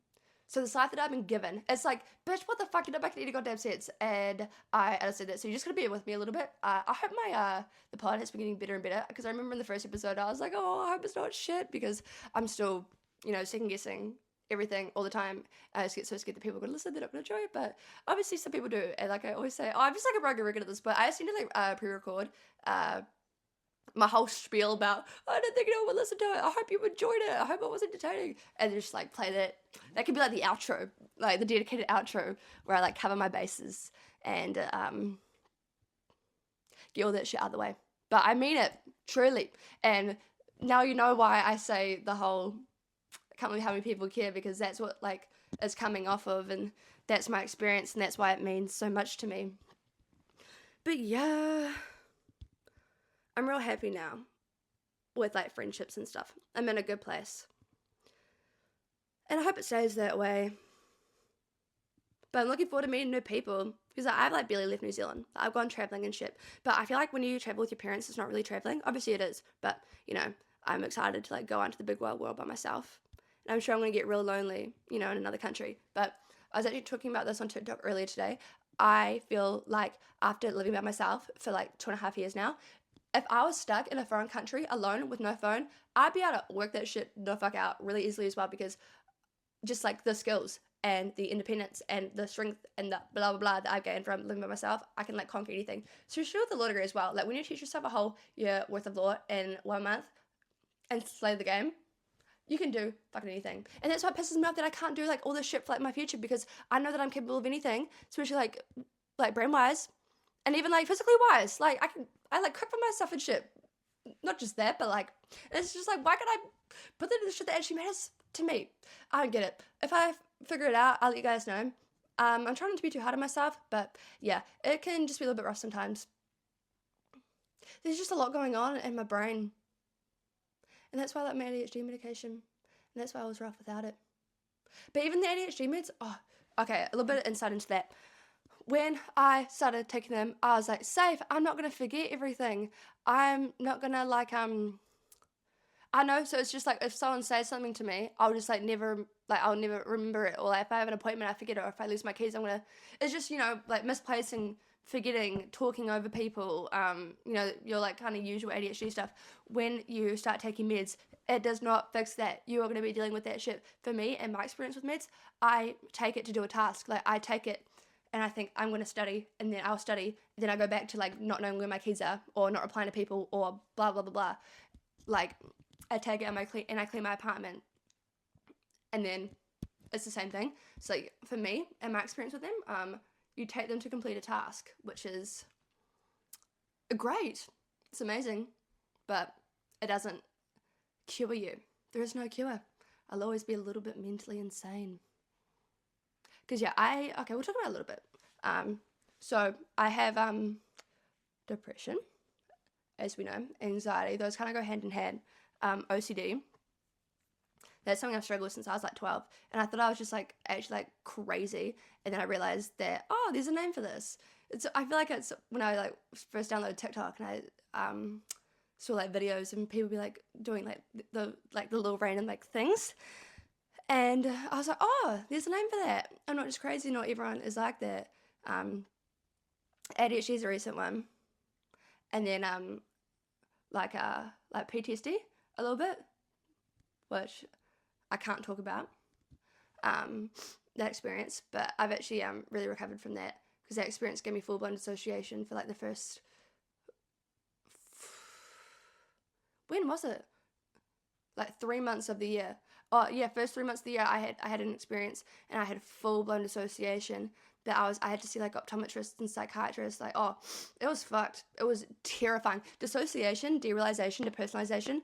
So this life that I've been given, it's like, bitch, what the fuck, you don't make any goddamn sense. And I said that, so you're just gonna bear with me a little bit. I hope my the pod has been getting better and better, because I remember in the first episode I was like, oh, I hope it's not shit, because I'm still, second guessing everything all the time. I just get so scared that people are gonna listen, they're not gonna enjoy it, but obviously some people do. And like I always say, I'm just like a broken record at this, but I just need to like pre-record my whole spiel about, I don't think anyone would listen to it, I hope you enjoyed it, I hope it was entertaining, and just like play that. That could be like the outro, like the dedicated outro, where I like cover my bases and get all that shit out of the way. But I mean it, truly. And now you know why I say the whole, I can't believe how many people care, because that's what like is coming off of, and that's my experience, and that's why it means so much to me. But yeah, I'm real happy now with like friendships and stuff. I'm in a good place. And I hope it stays that way. But I'm looking forward to meeting new people, because I've like barely left New Zealand. I've gone traveling and shit. But I feel like when you travel with your parents, it's not really traveling. Obviously it is, but I'm excited to like go out into the big wide world by myself. And I'm sure I'm going to get real lonely, in another country. But I was actually talking about this on TikTok earlier today. I feel like after living by myself for like 2.5 years now, if I was stuck in a foreign country alone with no phone, I'd be able to work that shit the fuck out really easily as well, because just like the skills and the independence and the strength and the blah blah blah that I've gained from living by myself, I can like conquer anything. So sure with the law degree as well. Like when you teach yourself a whole year worth of law in 1 month and slay the game, you can do fucking anything. And that's what pisses me off, that I can't do like all this shit for like my future, because I know that I'm capable of anything, especially like brain wise and even like physically wise. Like I like cook for myself and shit. Not just that, but like, it's just like, why can't I put that in the shit that actually matters to me? I don't get it. If I figure it out, I'll let you guys know. I'm trying not to be too hard on myself, but yeah, it can just be a little bit rough sometimes. There's just a lot going on in my brain. And that's why I like my ADHD medication. And that's why I was rough without it. But even the ADHD meds, okay, a little bit of insight into that. When I started taking them, I was like, safe, I'm not going to forget everything. I'm not going to I know, so it's just like if someone says something to me, I'll just I'll never remember it. Or like if I have an appointment, I forget it. Or if I lose my keys, it's just, like misplacing, forgetting, talking over people, your like kind of usual ADHD stuff. When you start taking meds, it does not fix that. You are going to be dealing with that shit. For me and my experience with meds, I take it to do a task. Like I take it and I think I'm going to study, and then I'll study. Then I go back to like not knowing where my keys are, or not replying to people, or blah, blah, blah, blah. Like, I take it and I clean my apartment, and then it's the same thing. So for me and my experience with them, you take them to complete a task, which is great. It's amazing, but it doesn't cure you. There is no cure. I'll always be a little bit mentally insane. Because we'll talk about it a little bit. So I have depression, as we know, anxiety. Those kind of go hand in hand. OCD. That's something I've struggled with since I was like 12, and I thought I was just like actually like crazy, and then I realized that there's a name for this. I feel like it's when I like first downloaded TikTok and I saw like videos and people be like doing like the little random like things, and I was like, there's a name for that. I'm not just crazy. Not everyone is like that. ADHD is a recent one, and then like PTSD a little bit, which I can't talk about that experience, but I've actually really recovered from that, because that experience gave me full-blown dissociation for like the first when was it? Like 3 months of the year. First 3 months of the year I had an experience, and I had full-blown dissociation that I had to see like optometrists and psychiatrists. Like, it was fucked. It was terrifying. Dissociation, derealization, depersonalization,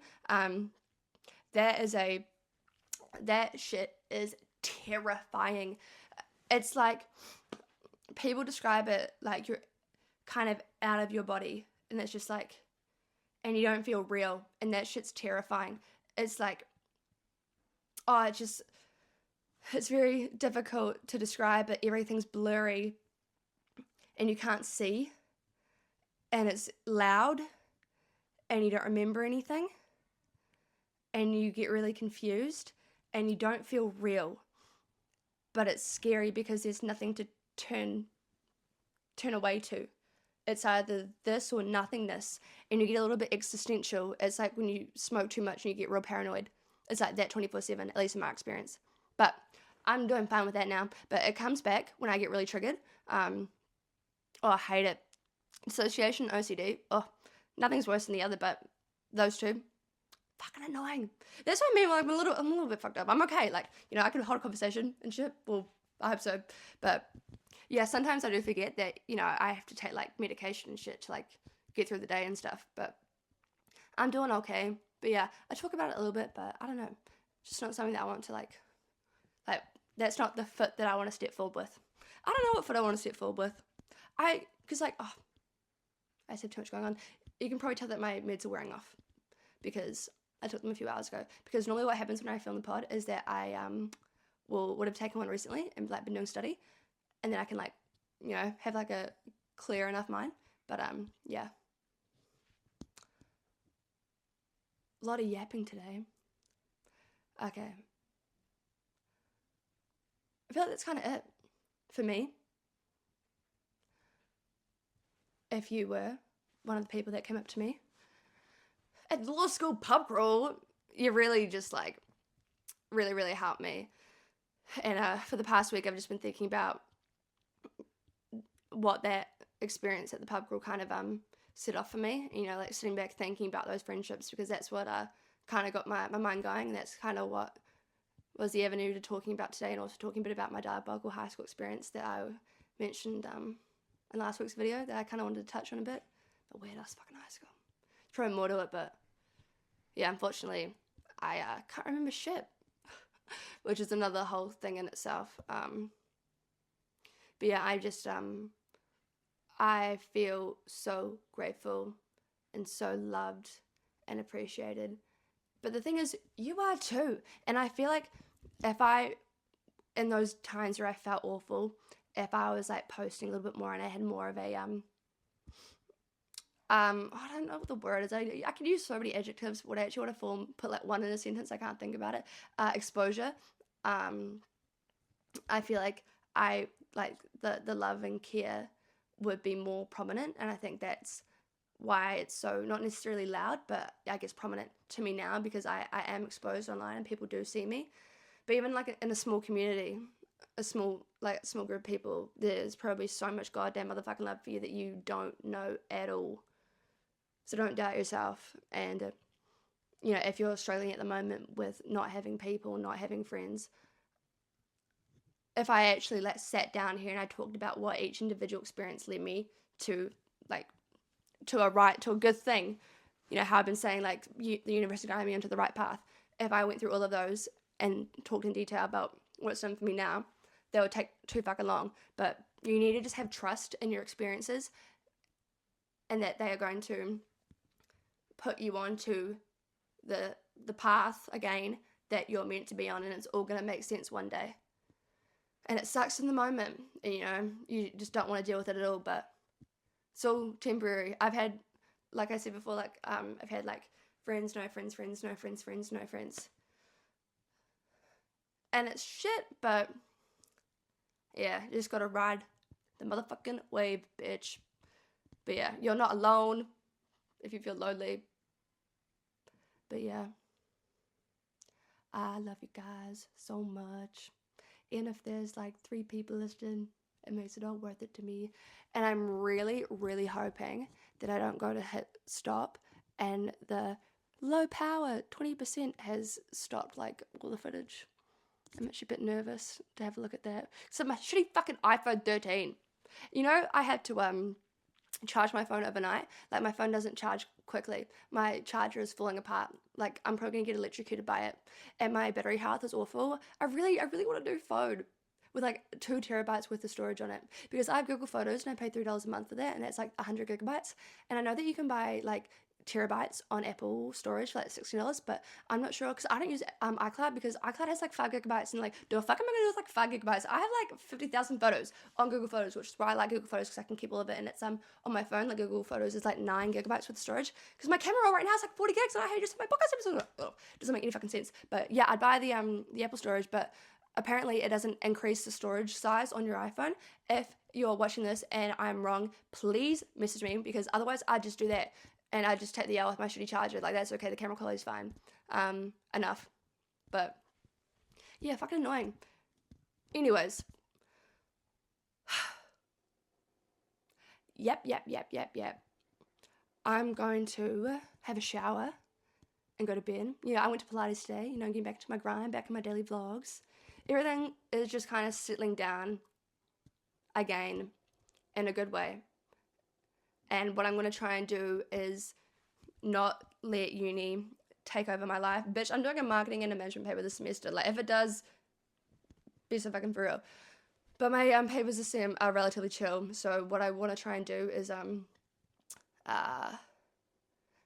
that shit is terrifying. It's like, people describe it like you're kind of out of your body, and it's just like, and you don't feel real, and that shit's terrifying. It's like, it's very difficult to describe, but everything's blurry, and you can't see, and it's loud, and you don't remember anything, and you get really confused, and you don't feel real, but it's scary because there's nothing to turn away to. It's either this or nothingness, and you get a little bit existential. It's like when you smoke too much and you get real paranoid. It's like that 24/7, at least in my experience. But I'm doing fine with that now. But it comes back when I get really triggered. I hate it. Dissociation, OCD. Nothing's worse than the other, but those two, fucking annoying. That's what I mean. Like, I'm a little bit fucked up. I'm okay. Like, I can hold a conversation and shit. Well, I hope so. But yeah, sometimes I do forget that, I have to take like medication and shit to like get through the day and stuff. But I'm doing okay. But yeah, I talk about it a little bit, but I don't know. It's just not something that I want to like that's not the foot that I want to step forward with. I don't know what foot I want to step forward with. I just have too much going on. You can probably tell that my meds are wearing off, because I took them a few hours ago. Because normally what happens when I film the pod is that I would have taken one recently and like been doing study, and then I can like, have like a clear enough mind. But yeah. A lot of yapping today. Okay. I feel like that's kind of it for me. If you were one of the people that came up to me at the law school pub crawl, you really just like really, really helped me. And for the past week, I've just been thinking about what that experience at the pub crawl kind of set off for me. Like sitting back thinking about those friendships, because that's what kind of got my mind going. And that's kind of what was the avenue to talking about today, and also talking a bit about my diabolical high school experience that I mentioned in last week's video, that I kind of wanted to touch on a bit. But weird ass fucking high school. There's probably more to it, but yeah, unfortunately, I can't remember shit. which is another whole thing in itself. But yeah, I feel so grateful and so loved and appreciated. But the thing is, you are too. And I feel like in those times where I felt awful, if I was like posting a little bit more and I had more of a, I don't know what the word is. I can use so many adjectives. What I actually want to put like one in a sentence, I can't think about it. Exposure. I feel like the love and care would be more prominent, and I think that's why it's so not necessarily loud, but I guess prominent to me now, because I am exposed online and people do see me. But even like in a small community, a small group of people, there's probably so much goddamn motherfucking love for you that you don't know at all. So don't doubt yourself. And if you're struggling at the moment with not having people, not having friends, if I actually sat down here and I talked about what each individual experience led me to, to a good thing, how I've been saying, the universe guided me onto the right path. If I went through all of those and talked in detail about what it's done for me now, that would take too fucking long. But you need to just have trust in your experiences, and that they are going to put you onto the path again that you're meant to be on, and it's all going to make sense one day. And it sucks in the moment, and you just don't want to deal with it at all, but it's all temporary. I've had, like I said before, I've had friends, no friends, friends, no friends, friends, no friends. And it's shit, but yeah, you just gotta ride the motherfucking wave, bitch. But yeah, you're not alone if you feel lonely. But yeah, I love you guys so much. And if there's 3 people listening, it makes it all worth it to me. And I'm really, really hoping that I don't go to hit stop and the low power 20% has stopped all the footage. I'm actually a bit nervous to have a look at that. So my shitty fucking iPhone 13. I had to charge my phone overnight. My phone doesn't charge quickly. My charger is falling apart. I'm probably gonna get electrocuted by it. And my battery health is awful. I really want a new phone with 2 terabytes worth of storage on it, because I have Google Photos and I pay $3 a month for that, and that's 100 gigabytes. And I know that you can buy terabytes on Apple storage for $60, but I'm not sure, because I don't use iCloud, because iCloud has 5 gigabytes, and the fuck am I gonna do with 5 gigabytes? I have 50,000 photos on Google Photos, which is why I like Google Photos, because I can keep all of it, and it's on my phone. Google Photos is 9 gigabytes worth of storage, because my camera roll right now is 40 gigs, and I just have my podcast episode. Oh, doesn't make any fucking sense. But yeah, I'd buy the Apple storage, but apparently it doesn't increase the storage size on your iPhone. If you're watching this and I'm wrong, please message me, because otherwise I just do that and I just take the L with my shitty charger. That's okay, the camera quality is fine. Enough. But yeah, fucking annoying. Anyways. Yep. I'm going to have a shower and go to bed. I went to Pilates today, getting back to my grind, back in my daily vlogs. Everything is just kind of settling down again in a good way. And what I'm going to try and do is not let uni take over my life. Bitch, I'm doing a marketing and a management paper this semester. If it does, be so fucking for real. But my papers this sem are relatively chill. So what I want to try and do is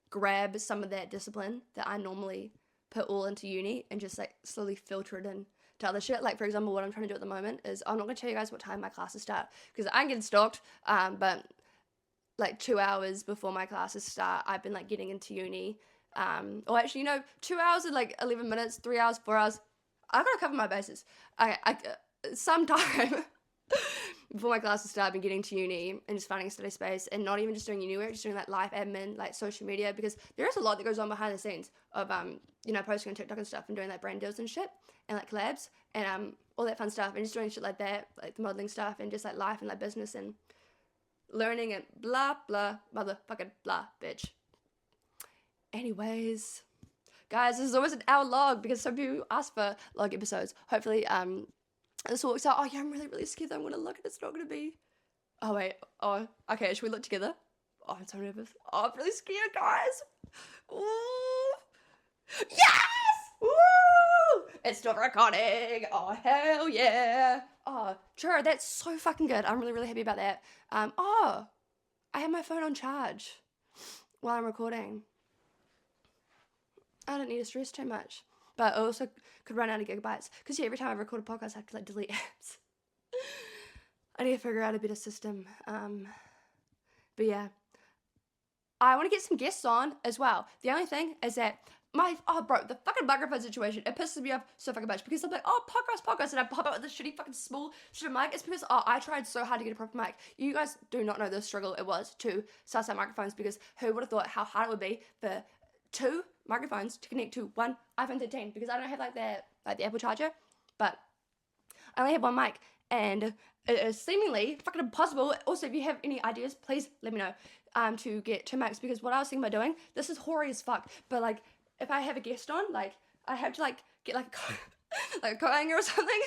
grab some of that discipline that I normally put all into uni and just slowly filter it in to other shit. For example, what I'm trying to do at the moment is, I'm not going to tell you guys what time my classes start, because I'm getting stalked, but 2 hours before my classes start, I've been getting into uni, or actually 2 hours and 11 minutes, 3 hours, 4 hours, I've got to cover my bases. I sometime before my classes start, I've been getting to uni and just finding a study space, and not even just doing uni work, just doing life admin, social media, because there is a lot that goes on behind the scenes of posting on TikTok and stuff, and doing brand deals and shit, and collabs, and all that fun stuff, and just doing shit like that, the modeling stuff, and just life and business and learning and blah blah motherfucking blah, bitch. Anyways, guys, this is always an hour log, because some people ask for log episodes. Hopefully this all works out. Oh yeah, I'm really scared that I'm gonna look and it's not gonna be. Oh wait. Oh, okay, should we look together? Oh, I'm so nervous. Oh, I'm really scared, guys. Ooh. Yes! Woo! It's still recording. Oh, hell yeah. Oh, sure, that's so fucking good. I'm really, really happy about that. I have my phone on charge while I'm recording. I don't need to stress too much. But I also could run out of gigabytes. Because every time I record a podcast, I have to delete apps. I need to figure out a better system. But yeah. I want to get some guests on as well. The only thing is that the fucking microphone situation, it pisses me off so fucking much because I'm like, podcast, and I pop out with this shitty fucking small shit mic. It's because, I tried so hard to get a proper mic. You guys do not know the struggle it was to start out microphones because who would have thought how hard it would be for 2 microphones to connect to one iPhone 13 because I don't have the Apple charger, but I only have one mic and it is seemingly fucking impossible. Also, if you have any ideas, please let me know. To get 2 mics because what I was thinking about doing, this is hoary as fuck, but like if I have a guest on, like I have to like get like a coat hanger or something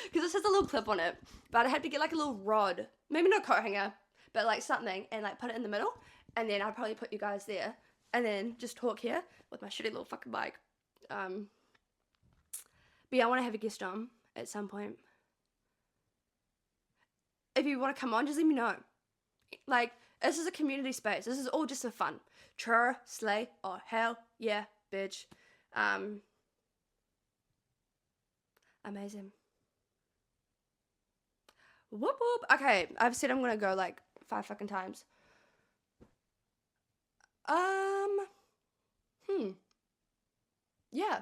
because this has a little clip on it, but I had to get like a little rod, maybe not coat hanger, but like something, and like put it in the middle, and then I'll probably put you guys there and then just talk here with my shitty little fucking mic. But yeah, I want to have a guest on at some point. If you want to come on, just let me know. Like, this is a community space. This is all just for fun. Chur, slay, oh hell yeah, bitch. Amazing. Whoop whoop. Okay, I've said I'm gonna go like 5 fucking times. Yeah.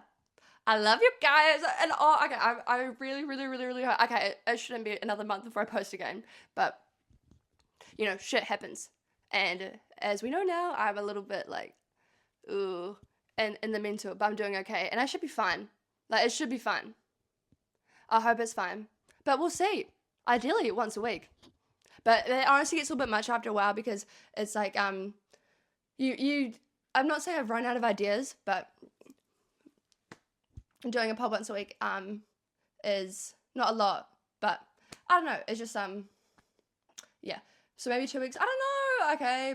I love you guys, and okay, I really, really, really, really hope. Okay, it shouldn't be another month before I post again, but you know, shit happens. And as we know now, I'm a little bit like, ooh, and in the mental, but I'm doing okay. And I should be fine. Like, it should be fine. I hope it's fine. But we'll see. Ideally, once a week. But it honestly gets a little bit much after a while because it's like, I'm not saying I've run out of ideas, but doing a pod once a week, is not a lot. But I don't know. It's just, yeah. So maybe 2 weeks. I don't know. Okay.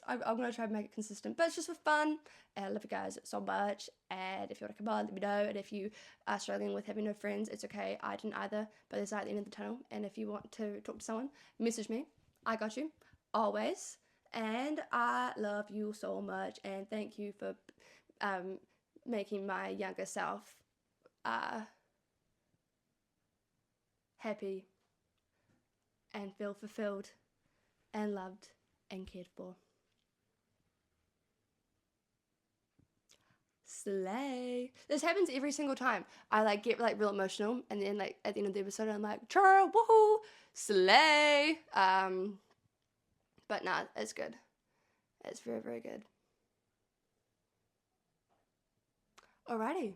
I'm going to try to make it consistent. But it's just for fun. And I love you guys so much. And if you want to come on, let me know. And if you are struggling with having no friends, it's okay. I didn't either. But there's light at the end of the tunnel. And if you want to talk to someone, message me. I got you. Always. And I love you so much. And thank you for making my younger self happy and feel fulfilled and loved and cared for. Slay. This happens every single time. I like get like real emotional, and then like at the end of the episode I'm like, churr, woohoo, slay. But nah, it's good. It's very, very good. Alrighty.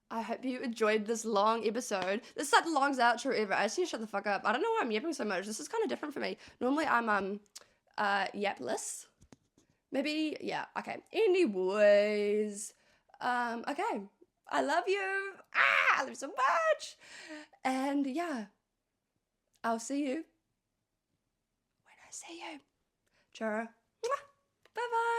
I hope you enjoyed this long episode. This is like the longest outro ever. I just need to shut the fuck up. I don't know why I'm yapping so much. This is kind of different for me. Normally I'm yapless. Maybe, yeah, okay. Anyways, okay. I love you. I love you so much. And yeah, I'll see you when I see you. Ciao. Bye bye.